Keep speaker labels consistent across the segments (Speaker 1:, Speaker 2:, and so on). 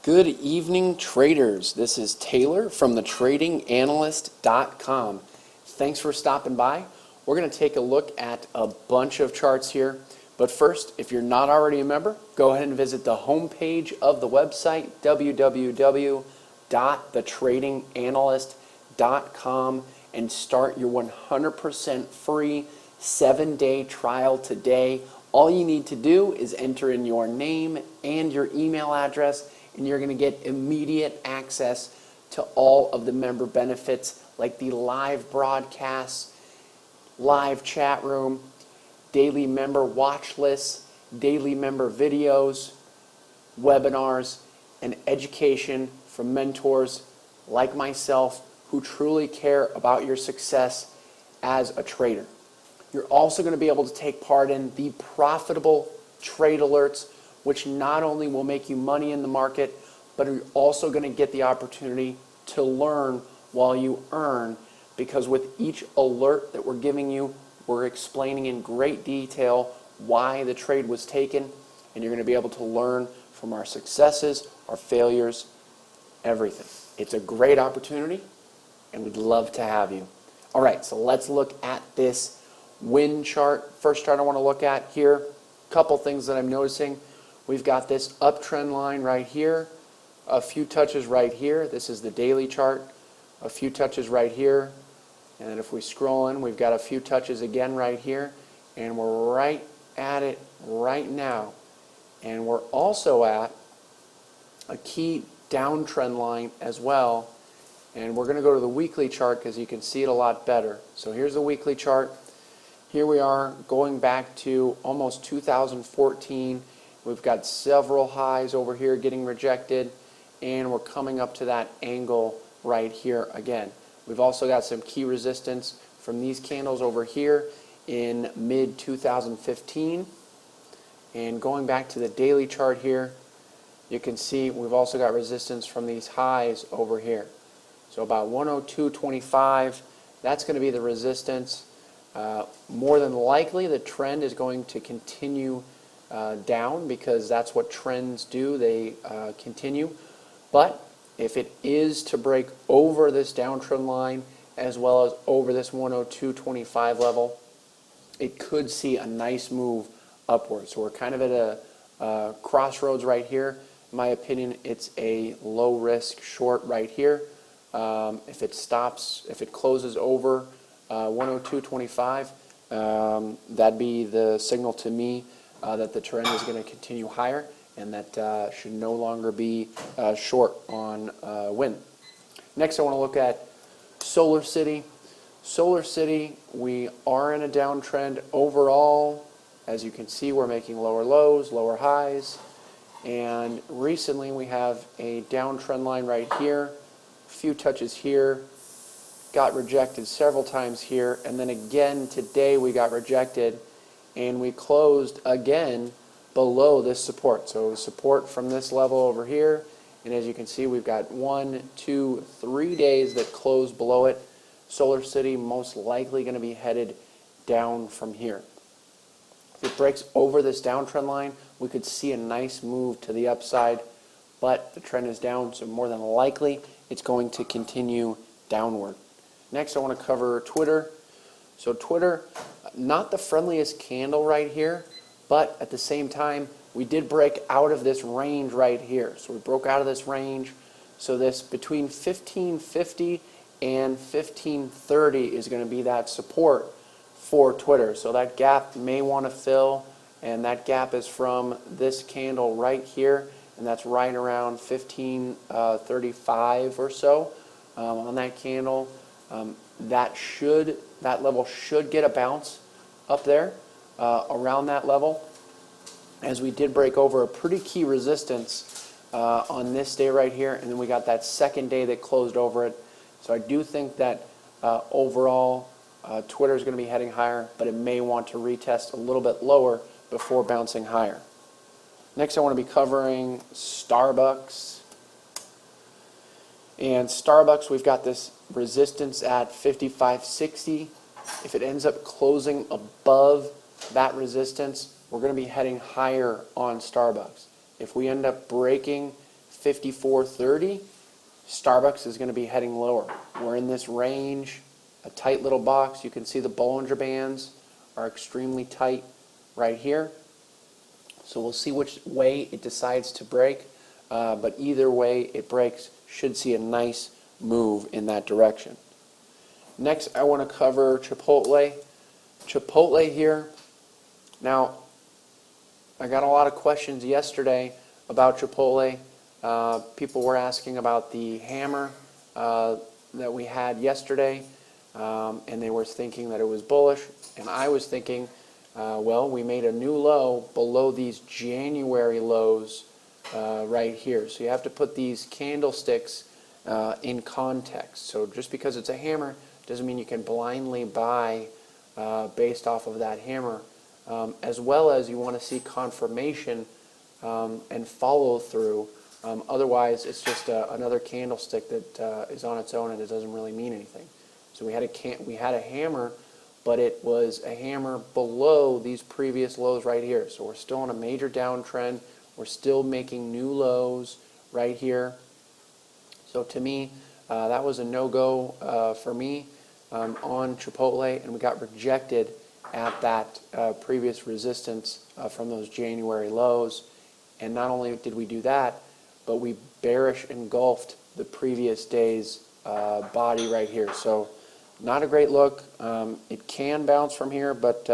Speaker 1: Good evening, traders. This is Taylor from thetradinganalyst.com. Thanks for stopping by. We're going to take a look at a bunch of charts here. But first, if you're not already a member, go ahead and visit the homepage of the website, www.thetradinganalyst.com, and start your 100% free 7-day trial today. All you need to do is enter in your name and your email address, and you're going to get immediate access to all of the member benefits like the live broadcasts, live chat room, daily member watch lists, daily member videos, webinars, and education from mentors like myself who truly care about your success as a trader. You're also going to be able to take part in the profitable trade alerts, which not only will make you money in the market, but you're also going to get the opportunity to learn while you earn, because with each alert that we're giving you, we're explaining in great detail why the trade was taken, and you're going to be able to learn from our successes, our failures, everything. It's a great opportunity, and we'd love to have you. All right, so let's look at this Wynn chart. First chart I want to look at here, a couple things that I'm noticing. We've got this uptrend line right here, a few touches right here. This is the daily chart, a few touches right here. And then if we scroll in, we've got a few touches again right here. And we're right at it right now. And we're also at a key downtrend line as well. And we're going to go to the weekly chart because you can see it a lot better. So here's the weekly chart. Here we are going back to almost 2014. We've got several highs over here getting rejected, and we're coming up to that angle right here again. We've also got some key resistance from these candles over here in mid-2015. And going back to the daily chart here, you can see we've also got resistance from these highs over here. So about 102.25, that's going to be the resistance. More than likely, the trend is going to continue down because that's what trends do. They continue. But if it is to break over this downtrend line as well as over this 102.25 level, it could see a nice move upwards. So we're kind of at a crossroads right here. In my opinion, it's a low risk short right here. If it stops, if it closes over 102.25, that'd be the signal to me that the trend is going to continue higher, and that should no longer be short on Wynn. Next, I want to look at SolarCity. SolarCity, we are in a downtrend overall. As you can see, we're making lower lows, lower highs, and recently we have a downtrend line right here, a few touches here, got rejected several times here, and then again today we got rejected, and we closed again below this support. So support from this level over here, and as you can see, we've got 1, 2, 3 days that close below it. SolarCity most likely going to be headed down from here. If it breaks over this downtrend line, we could see a nice move to the upside, but the trend is down, so more than likely it's going to continue downward. Next, I want to cover Twitter. So Twitter, not the friendliest candle right here, but at the same time, we did break out of this range right here. So we broke out of this range. So this between 1550 and 1530 is going to be that support for Twitter. So that gap may want to fill, and that gap is from this candle right here, and that's right around 1535 or so on that candle. That level should get a bounce up there around that level, as we did break over a pretty key resistance on this day right here, and then we got that second day that closed over it. So I do think that overall Twitter is going to be heading higher, but it may want to retest a little bit lower before bouncing higher. Next, I want to be covering StarBucks. And StarBucks, we've got this resistance at 55.60. If it ends up closing above that resistance, we're going to be heading higher on StarBucks. If we end up breaking 54.30, Starbucks is going to be heading lower. We're in this range, a tight little box. You can see the Bollinger Bands are extremely tight right here. So we'll see which way it decides to break, but either way it breaks, should see a nice move in that direction. Next, I want to cover Chipotle. Chipotle here. Now, I got a lot of questions yesterday about Chipotle. People were asking about the hammer that we had yesterday, and they were thinking that it was bullish, and I was thinking, well, we made a new low below these January lows right here. So you have to put these candlesticks in context. So just because it's a hammer doesn't mean you can blindly buy based off of that hammer, as well as you want to see confirmation and follow through. Otherwise, it's just another candlestick that is on its own and it doesn't really mean anything. So we had a hammer, but it was a hammer below these previous lows right here. So we're still on a major downtrend. We're still making new lows right here. So to me, that was a no-go for me on Chipotle, and we got rejected at that previous resistance from those January lows. And not only did we do that, but we bearish engulfed the previous day's body right here. So not a great look. It can bounce from here, but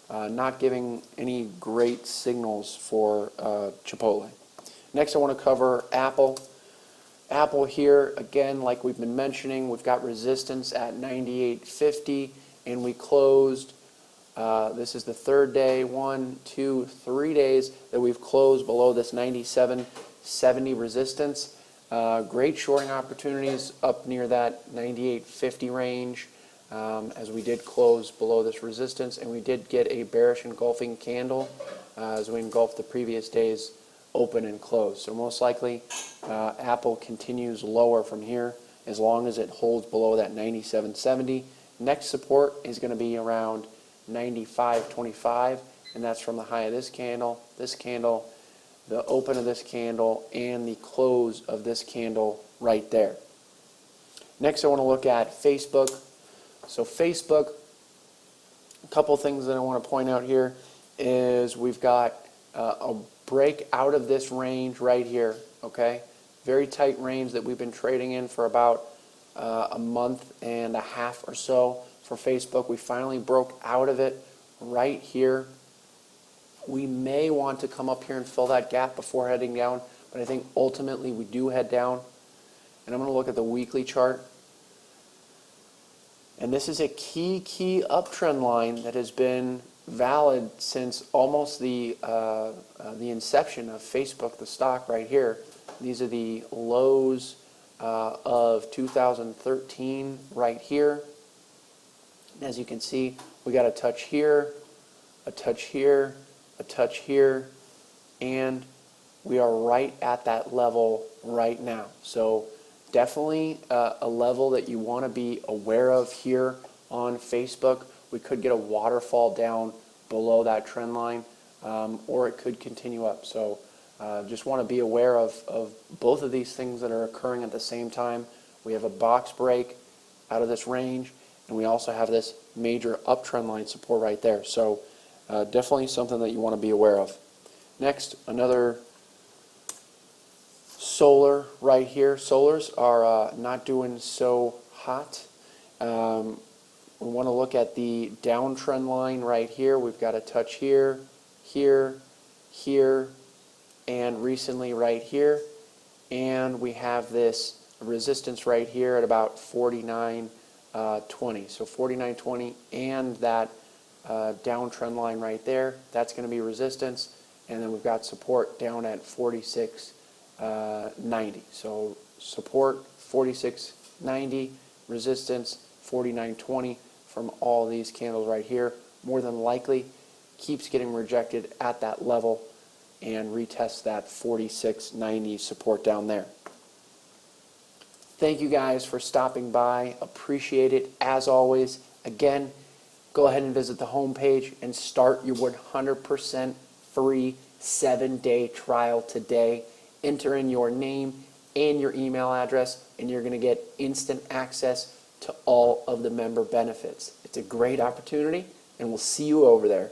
Speaker 1: not giving any great signals for Chipotle. Next, I want to cover Apple. Apple here, again, like we've been mentioning, we've got resistance at 98.50, and we closed. This is the third day, 1, 2, 3 days that we've closed below this 97.70 resistance. Great shorting opportunities up near that 98.50 range, as we did close below this resistance, and we did get a bearish engulfing candle as we engulfed the previous day's open and close. So most likely Apple continues lower from here as long as it holds below that 97.70. Next support is going to be around 95.25, and that's from the high of this candle, the open of this candle, and the close of this candle right there. Next, I want to look at Facebook. So Facebook, a couple things that I want to point out here is we've got a break out of this range right here, okay? Very tight range that we've been trading in for about a month and a half or so for Facebook. We finally broke out of it right here. We may want to come up here and fill that gap before heading down, but I think ultimately we do head down. And I'm going to look at the weekly chart. And this is a key uptrend line that has been valid since almost the inception of Facebook, the stock right here. These are the lows of 2013 right here. As you can see, we got a touch here, a touch here, a touch here, and we are right at that level right now. So definitely a level that you want to be aware of here on Facebook. We could get a waterfall down below that trend line, or it could continue up. So just want to be aware of both of these things that are occurring at the same time. We have a box break out of this range, and we also have this major uptrend line support right there. So definitely something that you want to be aware of. Next, another solar right here. Solars are not doing so hot. We want to look at the downtrend line right here. We've got a touch here, here, here, and recently right here. And we have this resistance right here at about 49.20. So 49.20 and that downtrend line right there, that's going to be resistance. And then we've got support down at 46.90. So support 46.90, resistance 49.20 from all these candles right here. More than likely keeps getting rejected at that level and retests that 46.90 support down there. Thank you guys for stopping by. Appreciate it as always. Again, go ahead and visit the homepage and start your 100% free 7-day trial today. enter in your name and your email address, and you're going to get instant access to all of the member benefits. It's a great opportunity, and we'll see you over there.